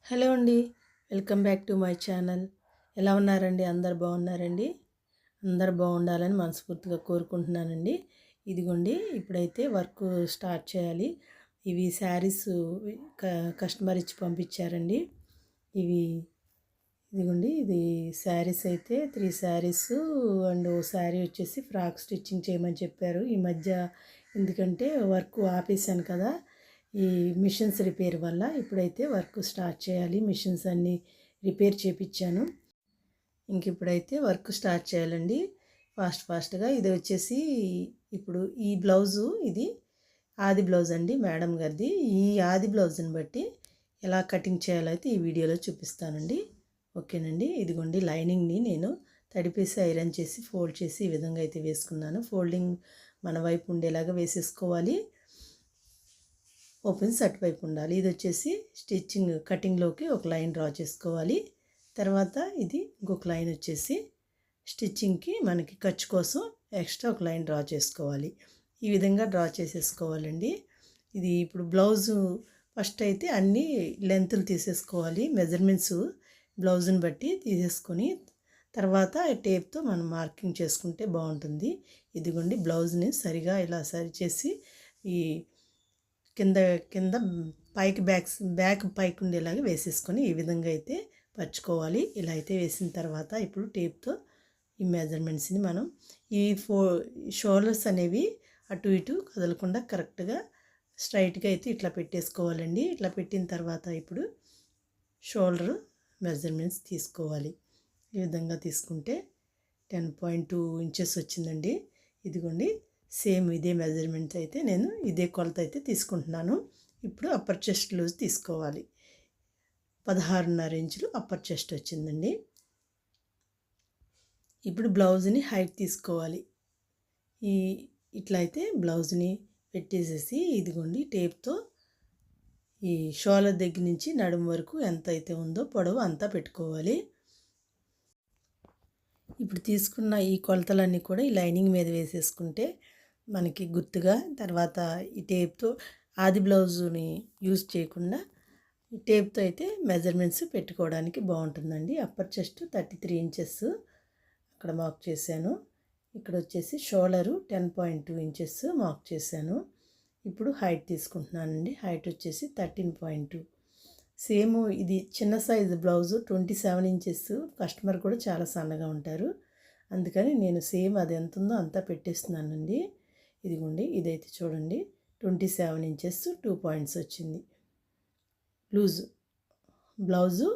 Hello అండి. Welcome back to my channel. ఎలా ఉన్నారండి? అందరు బాగున్నారండి? అందరు బాగుండాలని మనస్ఫూర్తిగా కోరుకుంటున్నానండి. ఇదిగోండి ఇప్పుడైతే వర్క్ స్టార్ట్ చేయాలి. ఇవి శారీస్ కస్టమర్ ఇచ్చి పంపించారండి. ఇవి ఇదిగోండి ఇది శారీస్ అయితే 3 శారీస్ అండ్ ఓ శారీ వచ్చేసి ఫ్రాక్ స్టిచ్చింగ్ చేయమని చెప్పారు. ఈ మధ్య ఎందుకంటే వర్క్ ఆపేసాను కదా, ఈ మిషన్స్ రిపేర్ వల్ల. ఇప్పుడైతే వర్క్ స్టార్ట్ చేయాలి. మిషన్స్ అన్నీ రిపేర్ చేపించాను. ఇంక ఇప్పుడైతే వర్క్ స్టార్ట్ చేయాలండి ఫాస్ట్గా. ఇది వచ్చేసి ఇప్పుడు ఈ బ్లౌజు ఇది ఆది బ్లౌజ్ అండి మేడం గారిది. ఈ ఆది బ్లౌజ్ని బట్టి ఎలా కటింగ్ చేయాలో అయితే ఈ వీడియోలో చూపిస్తానండి. ఓకేనండి. ఇదిగోండి లైనింగ్ని నేను తడిపేసి ఐరన్ చేసి ఫోల్డ్ చేసి ఈ విధంగా అయితే వేసుకున్నాను. ఫోల్డింగ్ మన వైపు ఉండేలాగా వేసేసుకోవాలి. ఓపెన్స్ అటువైపు ఉండాలి. ఇది వచ్చేసి స్టిచ్చింగ్ కటింగ్లోకి ఒక లైన్ డ్రా చేసుకోవాలి. తర్వాత ఇది ఇంకొక లైన్ వచ్చేసి స్టిచ్చింగ్కి మనకి ఖర్చు కోసం ఎక్స్ట్రా ఒక లైన్ డ్రా చేసుకోవాలి. ఈ విధంగా డ్రా చేసేసుకోవాలండి. ఇది ఇప్పుడు బ్లౌజు ఫస్ట్ అయితే అన్నీ లెంతులు తీసేసుకోవాలి. మెజర్మెంట్స్ బ్లౌజ్ని బట్టి తీసేసుకొని తర్వాత టేప్తో మనం మార్కింగ్ చేసుకుంటే బాగుంటుంది. ఇదిగోండి బ్లౌజ్ని సరిగా ఇలా సరి చేసి ఈ కింద కింద పైకి బ్యాక్ పైకి ఉండేలాగా వేసేసుకొని ఈ విధంగా అయితే పరుచుకోవాలి. ఇలా అయితే వేసిన తర్వాత ఇప్పుడు టేప్తో ఈ మెజర్మెంట్స్ని మనం ఈ షోల్డర్స్ అనేవి అటు ఇటు కదలకుండా కరెక్ట్గా స్ట్రైట్గా అయితే ఇట్లా పెట్టేసుకోవాలండి. ఇట్లా పెట్టిన తర్వాత ఇప్పుడు షోల్డర్ మెజర్మెంట్స్ తీసుకోవాలి. ఈ విధంగా తీసుకుంటే 10.2 ఇంచెస్ వచ్చిందండి. ఇదిగోండి సేమ్ ఇదే మెజర్మెంట్ అయితే నేను ఇదే కొలత అయితే తీసుకుంటున్నాను. ఇప్పుడు అప్పర్ చెస్ట్ లూజ్ తీసుకోవాలి. 16.5 ఇంచులు అప్పర్ చెస్ట్ వచ్చిందండి. ఇప్పుడు బ్లౌజ్ని హైట్ తీసుకోవాలి. ఇట్లా అయితే బ్లౌజ్ని పెట్టేసేసి ఇదిగోండి టేప్తో ఈ షోల్డర్ దగ్గర నుంచి నడుము వరకు ఎంత అయితే ఉందో పొడవు అంతా పెట్టుకోవాలి. ఇప్పుడు తీసుకున్న ఈ కొలతలన్నీ కూడా ఈ లైనింగ్ మీద వేసేసుకుంటే మనకి గుర్తుగా తర్వాత ఈ టేప్తో ఆది బ్లౌజుని యూజ్ చేయకుండా ఈ టేప్తో అయితే మెజర్మెంట్స్ పెట్టుకోవడానికి బాగుంటుందండి. అప్పర్ చెస్ట్ 33 ఇంచెస్ అక్కడ మార్క్ చేశాను. ఇక్కడ వచ్చేసి షోల్డరు 10.2 ఇంచెస్ మార్క్ చేశాను. ఇప్పుడు హైట్ తీసుకుంటున్నానండి. హైట్ వచ్చేసి 13.2. సేమ్ ఇది చిన్న సైజు బ్లౌజు 27 ఇంచెస్. కస్టమర్ కూడా చాలా సన్నగా ఉంటారు, అందుకని నేను సేమ్ అది ఎంత ఉందో అంతా పెట్టేస్తున్నానండి. ఇదిగోండి ఇదైతే చూడండి 27 ఇంచెస్ 2 పాయింట్స్ వచ్చింది. లూజు బ్లౌజు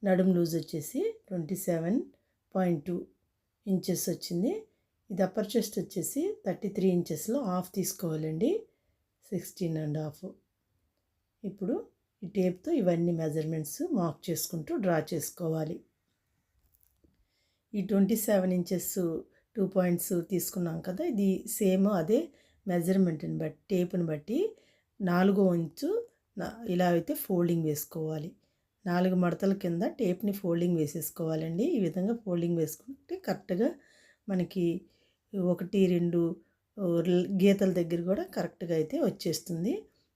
నడుము లూజ్ వచ్చేసి 27.2 ఇంచెస్ వచ్చింది. ఇది అప్పర్ చెస్ట్ వచ్చేసి 33 ఇంచెస్లో హాఫ్ తీసుకోవాలండి, 16.5. ఇప్పుడు ఈ టేప్తో ఇవన్నీ మెజర్మెంట్స్ మార్క్ చేసుకుంటూ డ్రా చేసుకోవాలి. ఈ 27 ఇంచెస్ 2 పాయింట్స్ తీసుకున్నాం కదా, ఇది సేమ్ అదే మెజర్మెంట్ని బట్టి టేప్ని బట్టి 4వ ఇంచు ఇలా అయితే ఫోల్డింగ్ వేసుకోవాలి. 4 మడతల కింద టేప్ని ఫోల్డింగ్ వేసేసుకోవాలండి. ఈ విధంగా ఫోల్డింగ్ వేసుకుంటే కరెక్ట్గా మనకి 1, 2 గీతల దగ్గర కూడా కరెక్ట్గా అయితే వచ్చేస్తుంది.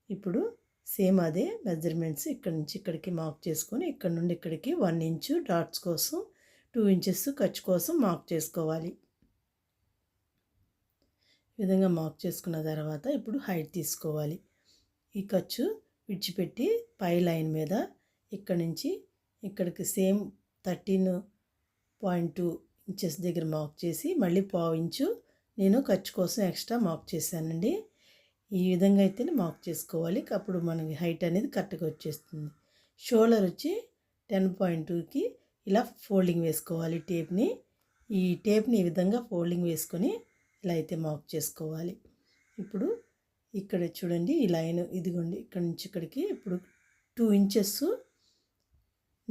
ఇప్పుడు సేమ్ అదే మెజర్మెంట్స్ ఇక్కడ నుంచి ఇక్కడికి మార్క్ చేసుకొని ఇక్కడ నుండి ఇక్కడికి 1 ఇంచు డాట్స్ కోసం 2 ఇంచెస్ ఖర్చు కోసం మార్క్ చేసుకోవాలి. ఈ విధంగా మార్క్ చేసుకున్న తర్వాత ఇప్పుడు హైట్ తీసుకోవాలి. ఈ ఖర్చు విడిచిపెట్టి పై లైన్ మీద ఇక్కడ నుంచి ఇక్కడికి సేమ్ 13.2 ఇంచెస్ దగ్గర మార్క్ చేసి మళ్ళీ 1/2 ఇంచు నేను ఖర్చు కోసం ఎక్స్ట్రా మార్క్ చేశానండి. ఈ విధంగా అయితేనే మార్క్ చేసుకోవాలి. అప్పుడు మనకి హైట్ అనేది కరెక్ట్గా వచ్చేస్తుంది. షోల్డర్ వచ్చి 10.2కి ఇలా ఫోల్డింగ్ వేసుకోవాలి టేప్ని. ఈ టేప్ని ఈ విధంగా ఫోల్డింగ్ వేసుకొని ఇలా అయితే మార్క్ చేసుకోవాలి. ఇప్పుడు ఇక్కడ చూడండి ఈ లైన్ ఇదిగోండి ఇక్కడ నుంచి ఇక్కడికి ఇప్పుడు 2 ఇంచెస్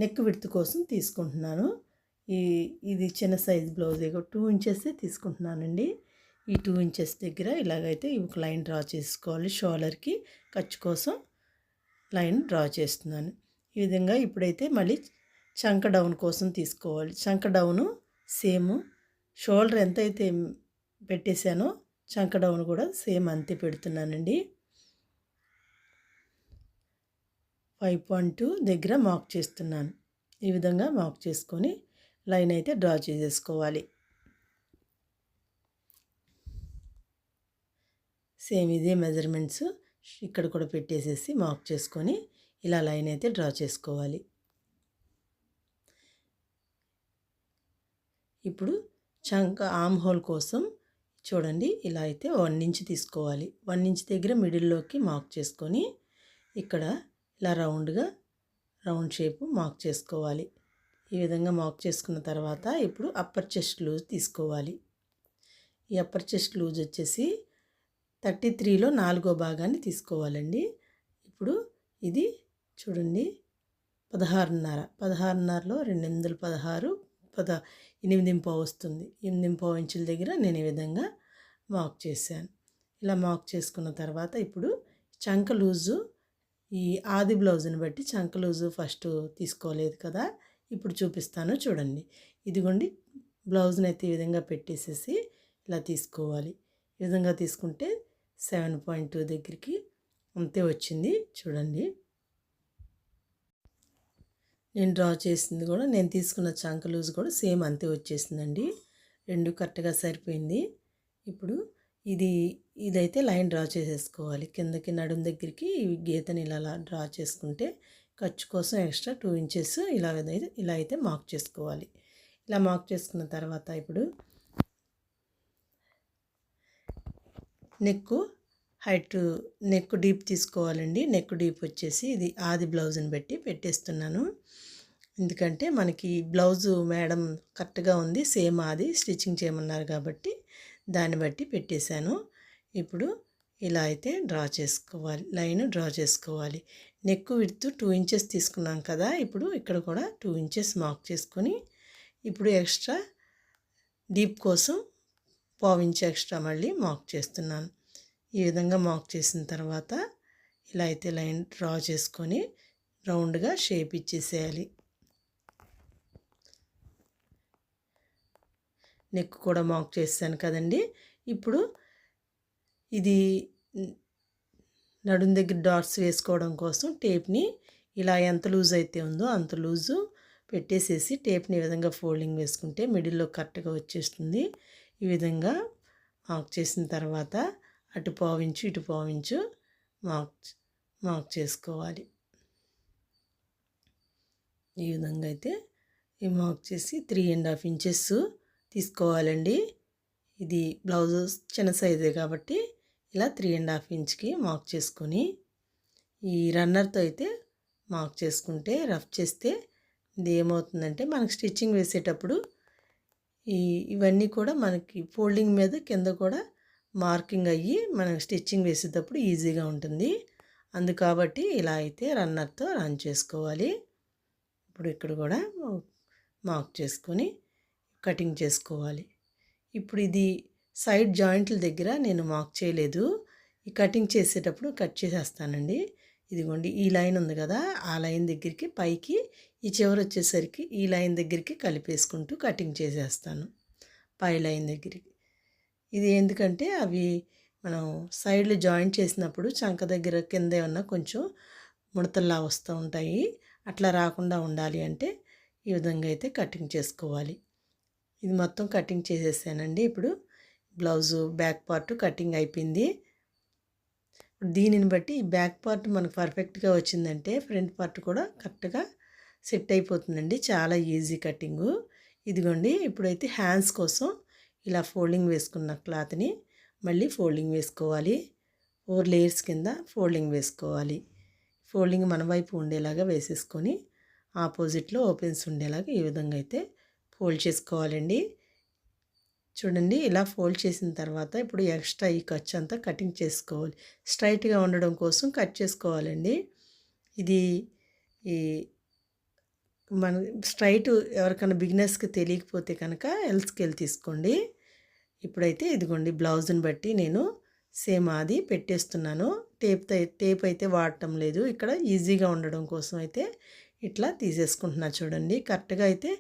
నెక్ విడ్త్ కోసం తీసుకుంటున్నాను. ఇది చిన్న సైజ్ బ్లౌజ్ 2 ఇంచెస్ తీసుకుంటున్నానండి. ఈ 2 ఇంచెస్ దగ్గర ఇలాగైతే ఒక లైన్ డ్రా చేసుకోవాలి. షోల్డర్కి ఖర్చు కోసం లైన్ డ్రా చేస్తున్నాను. ఈ విధంగా ఇప్పుడైతే మళ్ళీ చంక డౌన్ కోసం తీసుకోవాలి. చంక డౌను సేమ్ షోల్డర్ ఎంతైతే పెట్టేశానో చంక డౌన్ కూడా సేమ్ అంతే పెడుతున్నానండి. 5.2 దగ్గర మార్క్ చేస్తున్నాను. ఈ విధంగా మార్క్ చేసుకొని లైన్ అయితే డ్రా చేసేసుకోవాలి. సేమ్ ఇదే మెజర్మెంట్స్ ఇక్కడ కూడా పెట్టేసేసి మార్క్ చేసుకొని ఇలా లైన్ అయితే డ్రా చేసుకోవాలి. ఇప్పుడు చంక ఆర్మ్ హోల్ కోసం చూడండి ఇలా అయితే 1 ఇంచ్ తీసుకోవాలి. 1 ఇంచ్ దగ్గర మిడిల్లోకి మార్క్ చేసుకొని ఇక్కడ ఇలా రౌండ్ షేప్ మార్క్ చేసుకోవాలి. ఈ విధంగా మార్క్ చేసుకున్న తర్వాత ఇప్పుడు అప్పర్ చెస్ట్ లూజ్ తీసుకోవాలి. ఈ అప్పర్ చెస్ట్ లూజ్ వచ్చేసి 33లో 4వ భాగాన్ని తీసుకోవాలండి. ఇప్పుడు ఇది చూడండి 16.5లో 2/16 8.5 వస్తుంది. 8.5 ఇంచుల దగ్గర నేను ఈ విధంగా మార్క్ చేశాను. ఇలా మార్క్ చేసుకున్న తర్వాత ఇప్పుడు చంక లూజు ఈ ఆది బ్లౌజ్ని బట్టి చంక లూజు ఫస్ట్ తీసుకోలేదు కదా, ఇప్పుడు చూపిస్తాను చూడండి. ఇదిగోండి బ్లౌజ్ని అయితే ఈ విధంగా పెట్టేసేసి ఇలా తీసుకోవాలి. ఈ విధంగా తీసుకుంటే 7.2 దగ్గరికి అంతే వచ్చింది చూడండి. నేను డ్రా చేసింది కూడా నేను తీసుకున్న చంక లూజ్ కూడా సేమ్ అంతే వచ్చేసిందండి. 2 కరెక్ట్గా సరిపోయింది. ఇప్పుడు ఇదైతే లైన్ డ్రా చేసేసుకోవాలి. కిందకి నడుం దగ్గరికి ఈ గీతని ఇలా డ్రా చేసుకుంటే ఖర్చు కోసం ఎక్స్ట్రా 2 ఇంచెస్ ఇలా అయితే మార్క్ చేసుకోవాలి. ఇలా మార్క్ చేసుకున్న తర్వాత ఇప్పుడు నెక్ డీప్ తీసుకోవాలండి. నెక్ డీప్ వచ్చేసి ఇది ఆది బ్లౌజ్ని బట్టి పెట్టేస్తున్నాను. ఎందుకంటే మనకి బ్లౌజు మేడం కరెక్ట్గా ఉంది, సేమ్ ఆది స్టిచ్చింగ్ చేయమన్నారు కాబట్టి దాన్ని బట్టి పెట్టేశాను. ఇప్పుడు ఇలా అయితే లైన్ డ్రా చేసుకోవాలి. నెక్ విడ్త్ 2 ఇంచెస్ తీసుకున్నాం కదా, ఇప్పుడు ఇక్కడ కూడా 2 ఇంచెస్ మార్క్ చేసుకొని ఇప్పుడు ఎక్స్ట్రా డీప్ కోసం 1/4 ఇంచ్ ఎక్స్ట్రా మళ్ళీ మార్క్ చేస్తున్నాను. ఈ విధంగా మార్క్ చేసిన తర్వాత ఇలా అయితే లైన్ డ్రా చేసుకొని రౌండ్గా షేప్ ఇచ్చేసేయాలి. నెక్ కూడా మార్క్ చేశాను కదండి. ఇప్పుడు ఇది నడుం దగ్గర డాట్స్ వేసుకోవడం కోసం టేప్ని ఇలా ఎంత లూజ్ అయితే ఉందో అంత లూజు పెట్టేసేసి టేప్ని ఈ విధంగా ఫోల్డింగ్ వేసుకుంటే మిడిల్లో కరెక్ట్గా వచ్చేస్తుంది. ఈ విధంగా మార్క్ చేసిన తర్వాత అటు 1/4 ఇంచు ఇటు 1/4 ఇంచు మార్క్ చేసుకోవాలి. ఈ విధంగా అయితే ఈ మార్క్ చేసి 3.5 ఇంచెస్ తీసుకోవాలండి. ఇది బ్లౌజ్ చిన్న సైజే కాబట్టి ఇలా 3.5 ఇంచ్కి మార్క్ చేసుకొని ఈ రన్నర్తో అయితే మార్క్ చేసుకుంటే రఫ్ చేస్తే ఇది ఏమవుతుందంటే మనకి స్టిచ్చింగ్ వేసేటప్పుడు ఇవన్నీ కూడా మనకి ఫోల్డింగ్ మీద కింద కూడా మార్కింగ్ అయ్యి మనం స్టిచ్చింగ్ వేసేటప్పుడు ఈజీగా ఉంటుంది. కాబట్టి ఇలా అయితే రన్నర్తో రన్ చేసుకోవాలి. ఇప్పుడు ఇక్కడ కూడా మార్క్ చేసుకొని కటింగ్ చేసుకోవాలి. ఇప్పుడు ఇది సైడ్ జాయింట్ల దగ్గర నేను మార్క్ చేయలేదు, ఈ కటింగ్ చేసేటప్పుడు కట్ చేసేస్తానండి. ఇదిగోండి ఈ లైన్ ఉంది కదా, ఆ లైన్ దగ్గరికి పైకి ఈ చివరి వచ్చేసరికి ఈ లైన్ దగ్గరికి కలిపేసుకుంటూ కటింగ్ చేసేస్తాను పై లైన్ దగ్గరికి. ఇది ఎందుకంటే అవి మనం సైడ్లు జాయింట్ చేసినప్పుడు చంక దగ్గర కింద ఏమన్నా కొంచెం ముడతల్లా వస్తూ ఉంటాయి, అట్లా రాకుండా ఉండాలి అంటే ఈ విధంగా అయితే కటింగ్ చేసుకోవాలి. ఇది మొత్తం కటింగ్ చేసేసానండి. ఇప్పుడు బ్లౌజు బ్యాక్ పార్ట్ కటింగ్ అయిపోయింది. దీనిని బట్టి ఈ బ్యాక్ పార్ట్ మనకు పర్ఫెక్ట్గా వచ్చిందంటే ఫ్రంట్ పార్ట్ కూడా కరెక్ట్గా సెట్ అయిపోతుందండి. చాలా ఈజీ కటింగు. ఇదిగోండి ఇప్పుడైతే హ్యాండ్స్ కోసం ఇలా ఫోల్డింగ్ వేసుకున్న క్లాత్ని మళ్ళీ ఫోల్డింగ్ వేసుకోవాలి. 4 లేయర్స్ కింద ఫోల్డింగ్ వేసుకోవాలి. ఫోల్డింగ్ మన వైపు ఉండేలాగా వేసేసుకొని ఆపోజిట్లో ఓపెన్స్ ఉండేలాగా ఈ విధంగా అయితే ఫోల్డ్ చేసుకోవాలండి. చూడండి ఇలా ఫోల్డ్ చేసిన తర్వాత ఇప్పుడు ఎక్స్ట్రా ఈ ఖర్చు అంతా కటింగ్ చేసుకోవాలి. స్ట్రైట్గా ఉండడం కోసం కట్ చేసుకోవాలండి. ఇది మన స్ట్రైట్ ఎవరికైనా బిగినర్స్కి తెలియకపోతే కనుక ఎల్ స్కేల్ తీసుకోండి. ఇప్పుడైతే ఇదిగోండి బ్లౌజ్ని బట్టి నేను సేమ్ అది పెట్టేస్తున్నాను. టేప్ అయితే వాడటం లేదు, ఇక్కడ ఈజీగా ఉండడం కోసం అయితే ఇట్లా తీసేసుకుంటున్నా. చూడండి కరెక్ట్గా అయితే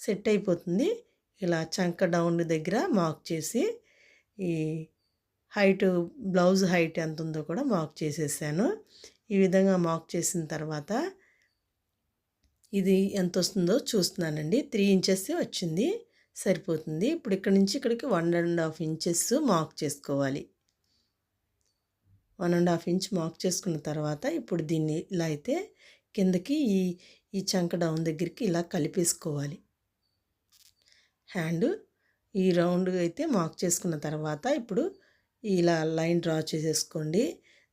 సెట్ అయిపోతుంది. ఇలా చంక డౌన్ దగ్గర మార్క్ చేసి ఈ హైట్ బ్లౌజ్ హైట్ ఎంత ఉందో కూడా మార్క్ చేసేసాను. ఈ విధంగా మార్క్ చేసిన తర్వాత ఇది ఎంత వస్తుందో చూస్తున్నానండి. 3 ఇంచెస్ వచ్చింది, సరిపోతుంది. ఇప్పుడు ఇక్కడ నుంచి ఇక్కడికి 1.5 ఇంచెస్ మార్క్ చేసుకోవాలి. 1.5 ఇంచ్ మార్క్ చేసుకున్న తర్వాత ఇప్పుడు దీన్ని ఇలా అయితే కిందకి ఈ చంక డౌన్ దగ్గరికి ఇలా కలిపేసుకోవాలి. హ్యాండ్ ఈ రౌండ్ అయితే మార్క్ చేసుకున్న తర్వాత ఇప్పుడు ఇలా లైన్ డ్రా చేసేసుకోండి.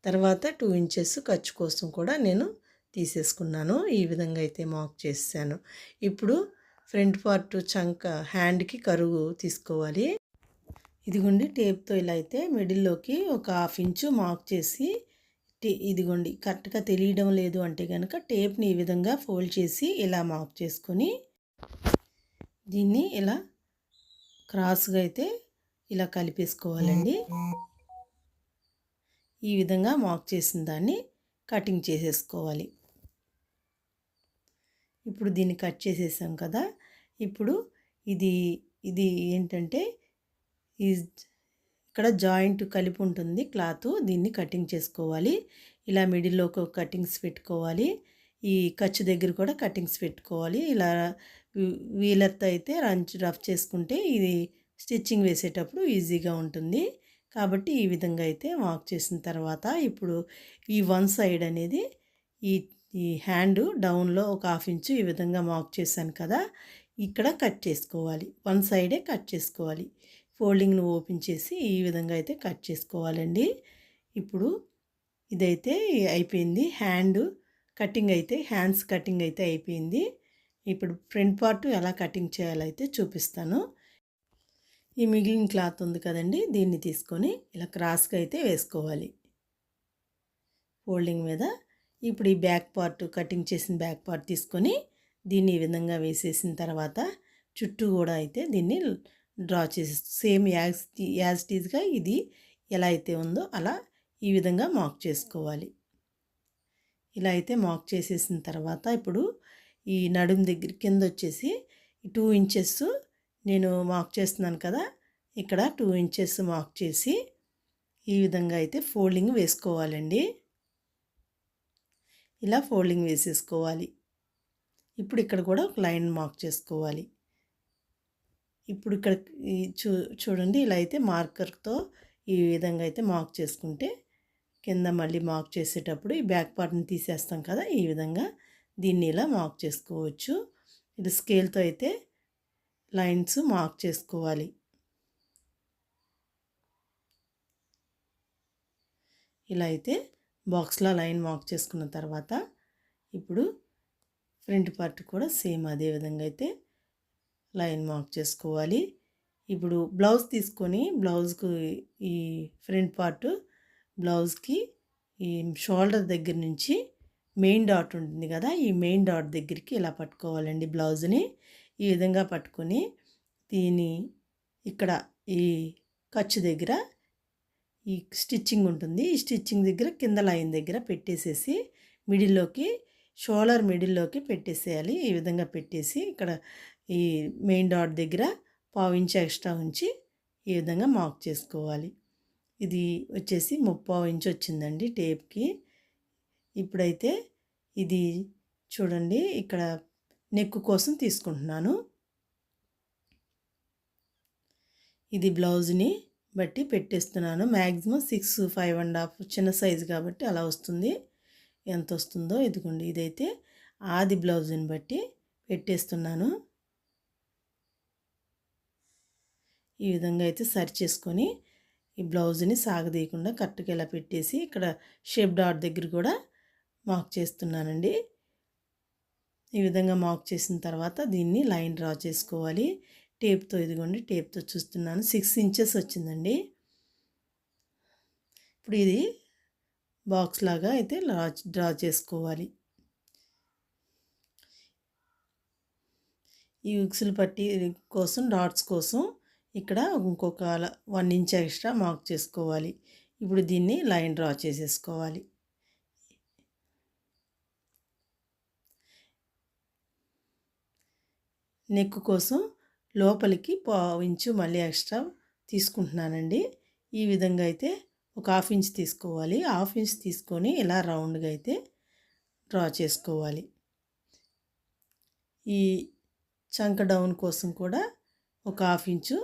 తర్వాత 2 ఇంచెస్ ఖర్చు కోసం కూడా నేను తీసేసుకున్నాను. ఈ విధంగా అయితే మార్క్ చేశాను. ఇప్పుడు ఫ్రంట్ పార్ట్ చంక హ్యాండ్కి కరువు తీసుకోవాలి. ఇదిగోండి టేప్తో ఇలా అయితే మిడిల్లోకి ఒక 1/2 ఇంచు మార్క్ చేసి ఇదిగోండి కరెక్ట్గా తెలియడం లేదు అంటే కనుక టేప్ని ఈ విధంగా ఫోల్డ్ చేసి ఇలా మార్క్ చేసుకొని దీన్ని ఇలా క్రాస్గా అయితే ఇలా కలిపేసుకోవాలండి. ఈ విధంగా మార్క్ చేసిన దాన్ని కటింగ్ చేసేసుకోవాలి. ఇప్పుడు దీన్ని కట్ చేసేసాం కదా. ఇప్పుడు ఇది ఏంటంటే ఇక్కడ జాయింట్ కలిపి ఉంటుంది క్లాత్, దీన్ని కటింగ్ చేసుకోవాలి. ఇలా మిడిల్లో ఒక కటింగ్స్ పెట్టుకోవాలి. ఈ ఖర్చు దగ్గర కూడా కటింగ్స్ పెట్టుకోవాలి. ఇలా వీలర్తో అయితే రఫ్ చేసుకుంటే ఇది స్టిచ్చింగ్ వేసేటప్పుడు ఈజీగా ఉంటుంది. కాబట్టి ఈ విధంగా అయితే మార్క్ చేసిన తర్వాత ఇప్పుడు ఈ వన్ సైడ్ అనేది ఈ హ్యాండ్ డౌన్లో ఒక 1/2 ఇంచు ఈ విధంగా మార్క్ చేశాను కదా, ఇక్కడ కట్ చేసుకోవాలి. వన్ సైడే కట్ చేసుకోవాలి. ఫోల్డింగ్ను ఓపెన్ చేసి ఈ విధంగా అయితే కట్ చేసుకోవాలండి. ఇప్పుడు ఇదైతే అయిపోయింది. హ్యాండ్స్ కటింగ్ అయితే అయిపోయింది. ఇప్పుడు ఫ్రంట్ పార్ట్ ఎలా కటింగ్ చేయాలైతే చూపిస్తాను. ఈ మిగిలిన క్లాత్ ఉంది కదండి, దీన్ని తీసుకొని ఇలా క్రాస్గా అయితే వేసుకోవాలి ఫోల్డింగ్ మీద. ఇప్పుడు ఈ బ్యాక్ పార్ట్ కటింగ్ చేసిన బ్యాక్ పార్ట్ తీసుకొని దీన్ని ఈ విధంగా వేసేసిన తర్వాత చుట్టూ కూడా అయితే దీన్ని డ్రా చేసి సేమ్ యాజ్ టీజ్గా ఇది ఎలా అయితే ఉందో అలా ఈ విధంగా మార్క్ చేసుకోవాలి. ఇలా అయితే మార్క్ చేసేసిన తర్వాత ఇప్పుడు ఈ నడుము దగ్గర కింద వచ్చేసి 2 ఇంచెస్ నేను మార్క్ చేస్తున్నాను కదా, ఇక్కడ 2 ఇంచెస్ మార్క్ చేసి ఈ విధంగా అయితే ఫోల్డింగ్ వేసుకోవాలండి. ఇలా ఫోల్డింగ్ వేసేసుకోవాలి. ఇప్పుడు ఇక్కడ కూడా ఒక లైన్ మార్క్ చేసుకోవాలి. ఇప్పుడు ఇక్కడ చూడండి ఇలా అయితే మార్కర్తో ఈ విధంగా అయితే మార్క్ చేసుకుంటే కింద మళ్ళీ మార్క్ చేసేటప్పుడు ఈ బ్యాక్ పార్ట్ని తీసేస్తాం కదా, ఈ విధంగా దీన్ని ఇలా మార్క్ చేసుకోవచ్చు. ఇది స్కేల్తో అయితే లైన్స్ మార్క్ చేసుకోవాలి. ఇలా అయితే బాక్స్లో లైన్ మార్క్ చేసుకున్న తర్వాత ఇప్పుడు ఫ్రంట్ పార్ట్ కూడా సేమ్ అదే విధంగా అయితే లైన్ మార్క్ చేసుకోవాలి. ఇప్పుడు బ్లౌజ్ తీసుకొని బ్లౌజ్కు ఈ ఫ్రంట్ పార్ట్ బ్లౌజ్కి ఈ షోల్డర్ దగ్గర నుంచి మెయిన్ డాట్ ఉంటుంది కదా, ఈ మెయిన్ డాట్ దగ్గరికి ఇలా పట్టుకోవాలండి. బ్లౌజ్ని ఈ విధంగా పట్టుకొని దీని ఇక్కడ ఈ ఖర్చు దగ్గర ఈ స్టిచ్చింగ్ ఉంటుంది, ఈ స్టిచ్చింగ్ దగ్గర కింద లైన్ దగ్గర పెట్టేసేసి మిడిల్లోకి షోల్డర్ మిడిల్లోకి పెట్టేసేయాలి. ఈ విధంగా పెట్టేసి ఇక్కడ ఈ మెయిన్ డాట్ దగ్గర 1/2 ఇంచ్ ఎక్స్ట్రా ఉంచి ఈ విధంగా మార్క్ చేసుకోవాలి. ఇది వచ్చేసి 3/4 ఇంచ్ వచ్చిందండి టేప్కి. ఇప్పుడైతే ఇది చూడండి ఇక్కడ నెక్ కోసం తీసుకుంటున్నాను. ఇది బ్లౌజ్ని బట్టి పెట్టేస్తున్నాను. మ్యాక్సిమం 6, 5.5 చిన్న సైజు కాబట్టి అలా వస్తుంది. ఎంత వస్తుందో ఇదిగోండి, ఇదైతే ఆది బ్లౌజ్ని బట్టి పెట్టేస్తున్నాను. ఈ విధంగా అయితే సరి చేసుకొని ఈ బ్లౌజ్ని సాగదీయకుండా కరెక్ట్గా ఇలా పెట్టేసి ఇక్కడ షేప్ డాట్ దగ్గర కూడా మార్క్ చేస్తున్నానండి. ఈ విధంగా మార్క్ చేసిన తర్వాత దీన్ని లైన్ డ్రా చేసుకోవాలి టేప్తో. ఇదిగోండి టేప్తో చూస్తున్నాను, 6 ఇంచెస్ వచ్చిందండి. ఇప్పుడు ఇది బాక్స్ లాగా అయితే డ్రా చేసుకోవాలి. ఈ ఉక్సులు పట్టి కోసం డాట్స్ కోసం ఇక్కడ ఇంకొక 1 ఇంచ్ ఎక్స్ట్రా మార్క్ చేసుకోవాలి. ఇప్పుడు దీన్ని లైన్ డ్రా చేసేసుకోవాలి. నెక్ కోసం లోపలికి 1/4 ఇంచు మళ్ళీ ఎక్స్ట్రా తీసుకుంటున్నానండి. ఈ విధంగా అయితే ఒక హాఫ్ ఇంచ్ తీసుకోవాలి. హాఫ్ ఇంచ్ తీసుకొని ఇలా రౌండ్గా అయితే డ్రా చేసుకోవాలి. ఈ చంక డౌన్ కోసం కూడా ఒక హాఫ్ ఇంచు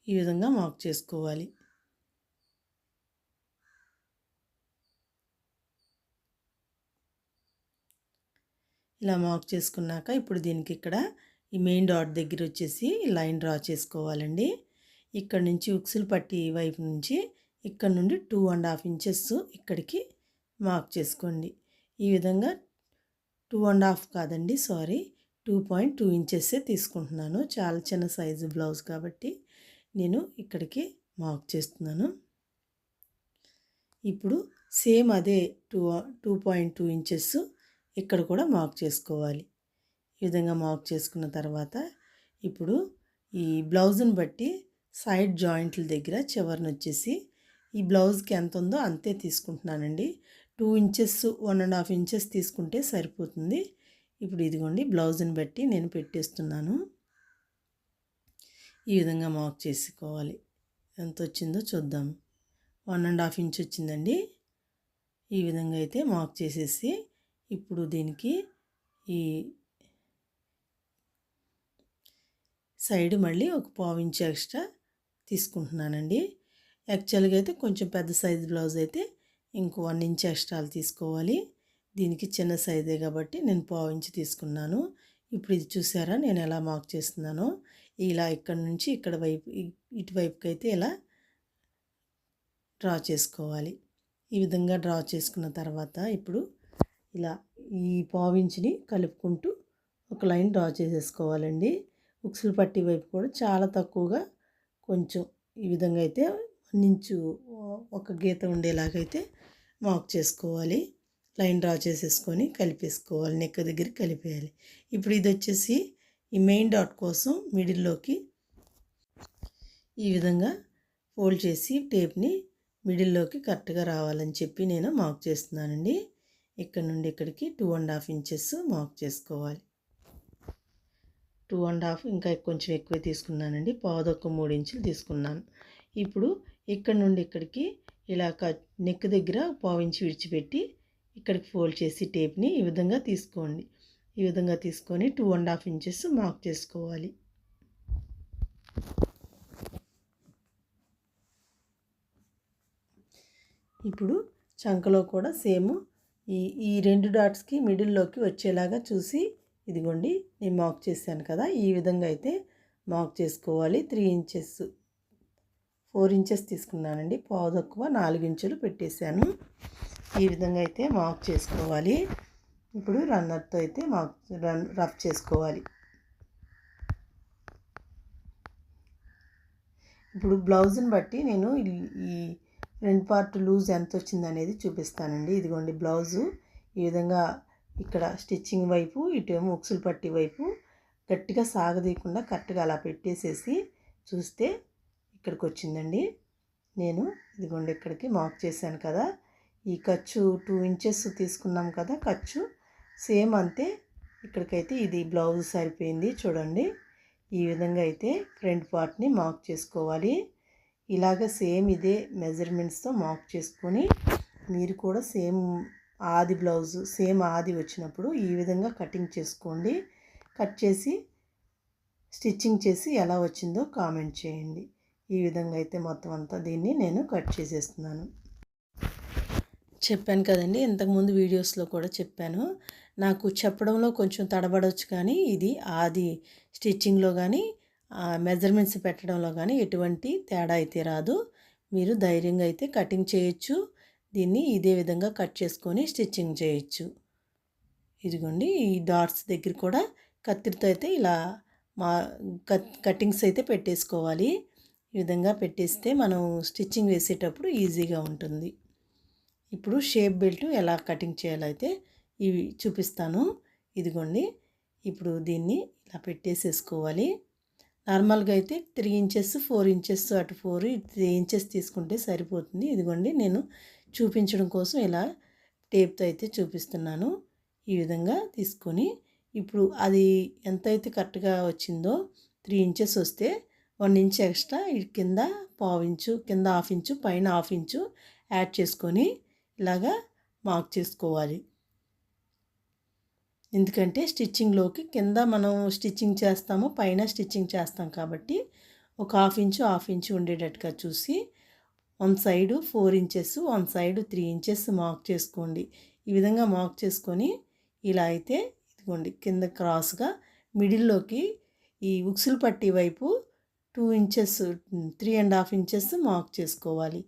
ఈ విధంగా మార్క్ చేసుకోవాలి. ఇలా మార్క్ చేసుకున్నాక ఇప్పుడు దీనికి ఇక్కడ ఈ మెయిన్ డాట్ దగ్గర వచ్చేసి లైన్ డ్రా చేసుకోవాలండి. ఇక్కడ నుంచి ఉక్సులు పట్టి వైపు నుంచి ఇక్కడ నుండి 2.5 ఇంచెస్ ఇక్కడికి మార్క్ చేసుకోండి. ఈ విధంగా 2.5 కాదండి, సారీ 2.2 ఇంచెస్సే తీసుకుంటున్నాను. చాలా చిన్న సైజు బ్లౌజ్ కాబట్టి నేను ఇక్కడికి మార్క్ చేస్తున్నాను. ఇప్పుడు సేమ్ అదే 2.2 ఇంచెస్ ఇక్కడ కూడా మార్క్ చేసుకోవాలి. ఈ విధంగా మార్క్ చేసుకున్న తర్వాత ఇప్పుడు ఈ బ్లౌజ్ని బట్టి సైడ్ జాయింట్ల దగ్గర చివరిని వచ్చేసి ఈ బ్లౌజ్కి ఎంత ఉందో అంతే తీసుకుంటున్నానండి. 2 ఇంచెస్ 1.5 ఇంచెస్ తీసుకుంటే సరిపోతుంది. ఇప్పుడు ఇదిగోండి బ్లౌజ్ని బట్టి నేను పెట్టేస్తున్నాను. ఈ విధంగా మార్క్ చేసుకోవాలి. ఎంత వచ్చిందో చూద్దాం. 1.5 ఇంచ్ వచ్చిందండి. ఈ విధంగా అయితే మార్క్ చేసేసి ఇప్పుడు దీనికి ఈ సైడ్ మళ్ళీ ఒక 1/4 ఇంచ్ ఎక్స్ట్రా తీసుకుంటున్నానండి. యాక్చువల్గా అయితే కొంచెం పెద్ద సైజు బ్లౌజ్ అయితే ఇంకో 1 ఇంచ్ ఎక్స్ట్రాలు తీసుకోవాలి. దీనికి చిన్న సైజే కాబట్టి నేను 1/4 ఇంచ్ తీసుకున్నాను. ఇప్పుడు ఇది చూసారా నేను ఎలా మార్క్ చేస్తున్నానో, ఇలా ఇక్కడ నుంచి ఇక్కడ వైపు ఇటువైపుకి అయితే ఇలా డ్రా చేసుకోవాలి. ఈ విధంగా డ్రా చేసుకున్న తర్వాత ఇప్పుడు ఇలా ఈ 1/4 ఇంచ్ని కలుపుకుంటూ ఒక లైన్ డ్రా చేసేసుకోవాలండి. ఉక్సులు పట్టి వైపు కూడా చాలా తక్కువగా కొంచెం ఈ విధంగా అయితే 1 ఇంచు ఒక గీత ఉండేలాగైతే మార్క్ చేసుకోవాలి. లైన్ డ్రా చేసేసుకొని కలిపేసుకోవాలి. నెక్ దగ్గర కలిపేయాలి. ఇప్పుడు ఇది వచ్చేసి ఈ మెయిన్ డాట్ కోసం మిడిల్లోకి ఈ విధంగా ఫోల్డ్ చేసి టేప్ని మిడిల్లోకి కరెక్ట్గా రావాలని చెప్పి నేను మార్క్ చేస్తున్నానండి. ఇక్కడ నుండి ఇక్కడికి 2.5 ఇంచెస్ మార్క్ చేసుకోవాలి. 2.5 ఇంకా కొంచెం ఎక్కువ తీసుకున్నానండి. పావుదొక్క 3 ఇంచులు తీసుకున్నాను. ఇప్పుడు ఇక్కడ నుండి ఇక్కడికి ఇలా నెక్ దగ్గర 1/4 ఇంచు విడిచిపెట్టి ఇక్కడికి ఫోల్డ్ చేసి టేప్ని ఈ విధంగా తీసుకోండి. ఈ విధంగా తీసుకొని 2.5 ఇంచెస్ మార్క్ చేసుకోవాలి. ఇప్పుడు చంకలో కూడా సేమ్ ఈ 2 డాట్స్కి మిడిల్లోకి వచ్చేలాగా చూసి ఇదిగోండి నేను మార్క్ చేశాను కదా, ఈ విధంగా అయితే మార్క్ చేసుకోవాలి. 3 ఇంచెస్ 4 ఇంచెస్ తీసుకున్నానండి. పావు తక్కువ 4 ఇంచులు పెట్టేశాను. ఈ విధంగా అయితే మార్క్ చేసుకోవాలి. ఇప్పుడు రన్నర్తో అయితే రఫ్ చేసుకోవాలి. ఇప్పుడు బ్లౌజ్ని బట్టి నేను ఈ ఫ్రంట్ పార్ట్ లూజ్ ఎంత వచ్చింది అనేది చూపిస్తానండి. ఇదిగోండి బ్లౌజు ఈ విధంగా ఇక్కడ స్టిచ్చింగ్ వైపు ఇటేమో ఉక్సులు పట్టి వైపు గట్టిగా సాగదీయకుండా కరెక్ట్గా అలా పెట్టేసేసి చూస్తే ఇక్కడికి వచ్చిందండి. నేను ఇదిగోండి ఇక్కడికి మార్క్ చేశాను కదా, ఈ ఖర్చు 2 ఇంచెస్ తీసుకున్నాం కదా ఖర్చు, సేమ్ అంతే ఇక్కడికైతే ఇది బ్లౌజ్ సరిపోయింది. చూడండి ఈ విధంగా అయితే ఫ్రంట్ పార్ట్ని మార్క్ చేసుకోవాలి. ఇలాగ సేమ్ ఇదే మెజర్మెంట్స్తో మార్క్ చేసుకొని మీరు కూడా సేమ్ ఆది బ్లౌజు సేమ్ ఆది వచ్చినప్పుడు ఈ విధంగా కటింగ్ చేసుకోండి. కట్ చేసి స్టిచ్చింగ్ చేసి ఎలా వచ్చిందో కామెంట్ చేయండి. ఈ విధంగా అయితే మొత్తం అంతా దీన్ని నేను కట్ చేసేస్తున్నాను. చెప్పాను కదండి, ఇంతకుముందు వీడియోస్లో కూడా చెప్పాను, నాకు చెప్పడంలో కొంచెం తడబడవచ్చు కానీ ఇది ఆది స్టిచ్చింగ్లో కానీ మెజర్మెంట్స్ పెట్టడంలో కానీ ఎటువంటి తేడా అయితే రాదు. మీరు ధైర్యంగా అయితే కటింగ్ చేయొచ్చు. దీన్ని ఇదే విధంగా కట్ చేసుకొని స్టిచ్చింగ్ చేయొచ్చు. ఇదిగోండి ఈ డాట్స్ దగ్గర కూడా కత్తిరితో అయితే ఇలా కటింగ్స్ అయితే పెట్టేసుకోవాలి. ఈ విధంగా పెట్టేస్తే మనం స్టిచ్చింగ్ వేసేటప్పుడు ఈజీగా ఉంటుంది. ఇప్పుడు షేప్ బెల్ట్ ఎలా కటింగ్ చేయాలైతే ఇవి చూపిస్తాను. ఇదిగోండి ఇప్పుడు దీన్ని ఇలా పెట్టేసేసుకోవాలి. నార్మల్గా అయితే 3 ఇంచెస్ 4 ఇంచెస్ అటు 3 ఇంచెస్ తీసుకుంటే సరిపోతుంది. ఇదిగోండి నేను చూపించడం కోసం ఇలా టేప్తో అయితే చూపిస్తున్నాను. ఈ విధంగా తీసుకొని ఇప్పుడు అది ఎంతైతే కరెక్ట్గా వచ్చిందో 3 ఇంచెస్ వస్తే 1 ఇంచ్ ఎక్స్ట్రా కింద 1/2 ఇంచు, కింద 1/2 ఇంచు, పైన 1/2 ఇంచు యాడ్ చేసుకొని ఇలాగా మార్క్ చేసుకోవాలి. ఎందుకంటే స్టిచ్చింగ్లోకి కింద మనం స్టిచ్చింగ్ చేస్తాము, పైన స్టిచ్చింగ్ చేస్తాం కాబట్టి ఒక హాఫ్ ఇంచు ఉండేటట్టుగా చూసి one side 4 inches, one side 3 inches mark చేసుకోండి. ఈ విధంగా మార్క్ చేసుకొని ఇలా అయితే ఇదిగోండి కింద క్రాస్గా మిడిల్లోకి ఈ ఉక్సులు పట్టి వైపు 2 ఇంచెస్ 3.5 ఇంచెస్ మార్క్ చేసుకోవాలి.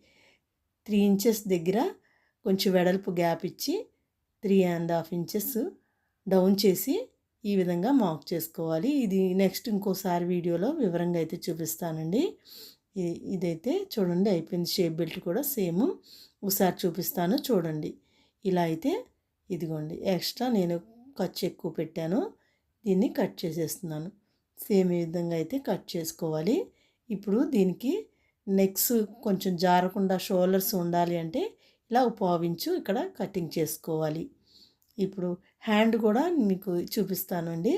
3 ఇంచెస్ దగ్గర కొంచెం వెడల్పు గ్యాప్ ఇచ్చి 3.5 ఇంచెస్ డౌన్ చేసి ఈ విధంగా మార్క్ చేసుకోవాలి. ఇది నెక్స్ట్ ఇంకోసారి వీడియోలో వివరంగా అయితే చూపిస్తానండి. ఇదైతే చూడండి అయిపోయింది. షేప్ బెల్ట్ కూడా సేమ్ ఒకసారి చూపిస్తాను చూడండి. ఇలా అయితే ఇదిగోండి ఎక్స్ట్రా నేను ఖర్చు ఎక్కువ పెట్టాను, దీన్ని కట్ చేసేస్తున్నాను. సేమ్ ఈ విధంగా అయితే కట్ చేసుకోవాలి. ఇప్పుడు దీనికి నెక్స్ కొంచెం జారకుండా షోల్డర్స్ ఉండాలి అంటే ఇలా పావించు ఇక్కడ కటింగ్ చేసుకోవాలి. ఇప్పుడు హ్యాండ్ కూడా మీకు చూపిస్తానండి.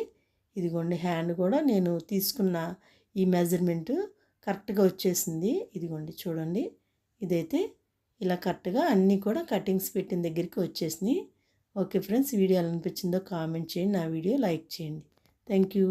ఇదిగోండి హ్యాండ్ కూడా నేను తీసుకున్న ఈ మెజర్మెంటు కరెక్ట్గా వచ్చేసింది. ఇదిగోండి చూడండి, ఇదైతే ఇలా కరెక్ట్గా అన్నీ కూడా కటింగ్స్ పెట్టిన దగ్గరికి వచ్చేసినాయి. ఓకే ఫ్రెండ్స్, వీడియో ఎలా అనిపించిందో కామెంట్ చేయండి, నా వీడియో లైక్ చేయండి. Thank you.